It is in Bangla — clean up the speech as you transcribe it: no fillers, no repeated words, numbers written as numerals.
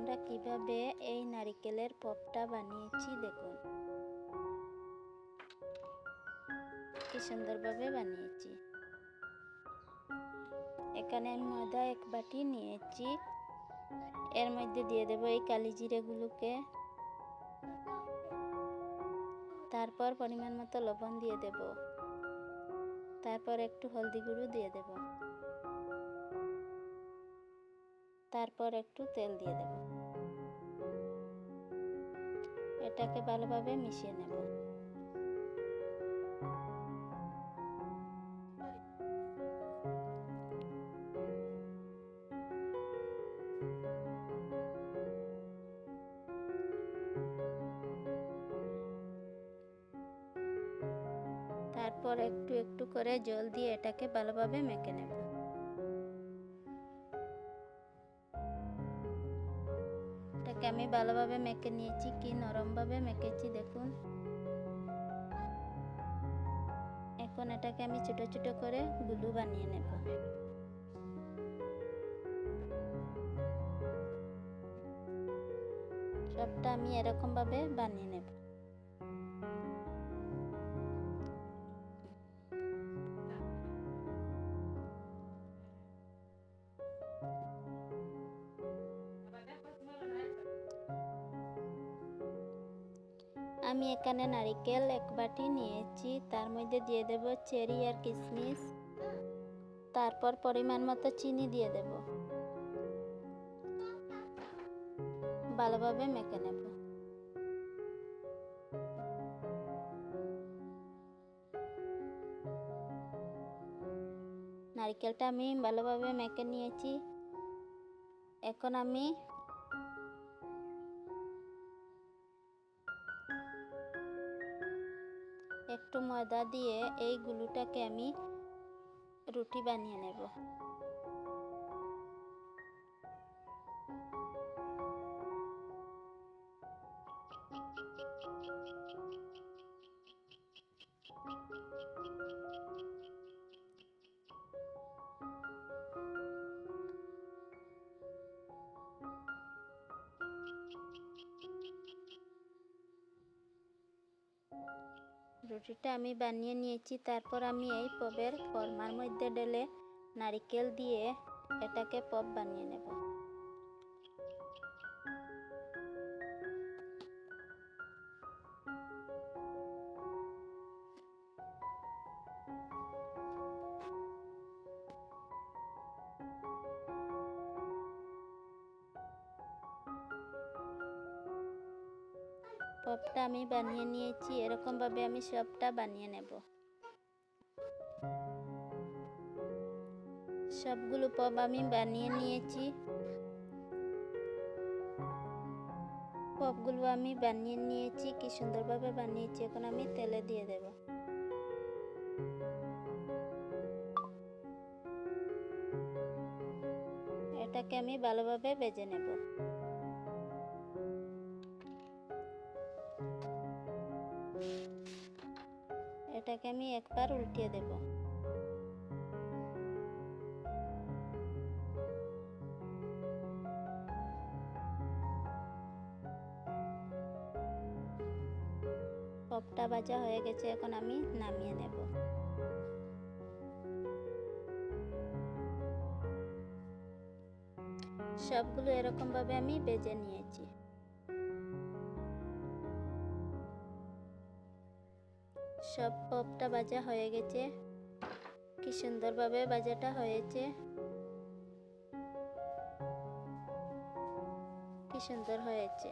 আমরা কিভাবে এই নারিকেলের পপটা বানিয়েছি দেখুন, কি সুন্দরভাবে বানিয়েছি। এখানে আমি ময়দা 1 বাটি নিয়েছি, এর মধ্যে দিয়ে দেব এই কালি জিরেগুলোকে, তারপর পরিমাণ মতো লবণ দিয়ে দেব, তারপর একটু হলদি গুঁড়ো দিয়ে দেব, তারপর একটু তেল দিয়ে দেব। এটাকে ভালোভাবে মিশিয়ে নেব। তারপর একটু একটু করে জল দিয়ে এটাকে ভালোভাবে মেখে নেব। এটাকে আমি ভালোভাবে মেখে নিয়েছি, কি নরমভাবে মেখেছি দেখুন। এখন এটাকে আমি ছোট ছোট করে গুলু বানিয়ে নেব। সবটা আমি এরকম ভাবে বানিয়ে নেব। আমি এখানে নারিকেল 1 বাটি নিয়েছি, তার মধ্যে দিয়ে দেব চেরি আর কিশমিশ, তারপর পরিমাণ মতো চিনি দিয়ে দেব। ভালোভাবে মেখে নেব। নারকেলটা আমি ভালোভাবে মেখে নিয়েছি। এখন আমি একটু ময়দা দিয়ে এই গুলুটাকে আমি রুটি বানিয়ে নেব। রুটিটা আমি বানিয়ে নিয়েছি, তারপর আমি এই পপের ফর্মার মধ্যে ঢেলে নারকেল দিয়ে এটাকে পপ বানিয়ে নেব। পপটা আমি বানিয়ে নিয়েছি, এরকম ভাবে আমি সবটা বানিয়ে নেব। সবগুলো পপ আমি বানিয়ে নিয়েছি। পপগুলো আমি বানিয়ে নিয়েছি, কি সুন্দরভাবে বানিয়েছি। এখন আমি তেলে দিয়ে দেব। এটাকে আমি ভালোভাবে ভেজে নেব। এটাকে আমি একবার উল্টিয়ে দেব। পপটা ভাজা হয়ে গেছে, এখন আমি নামিয়ে নেব। সবগুলো এরকম ভাবে আমি ভেজে নিয়েছি। সব পপটা ভাজা হয়ে গেছে, কি সুন্দরভাবে ভাজাটা হয়েছে, কি সুন্দর হয়েছে।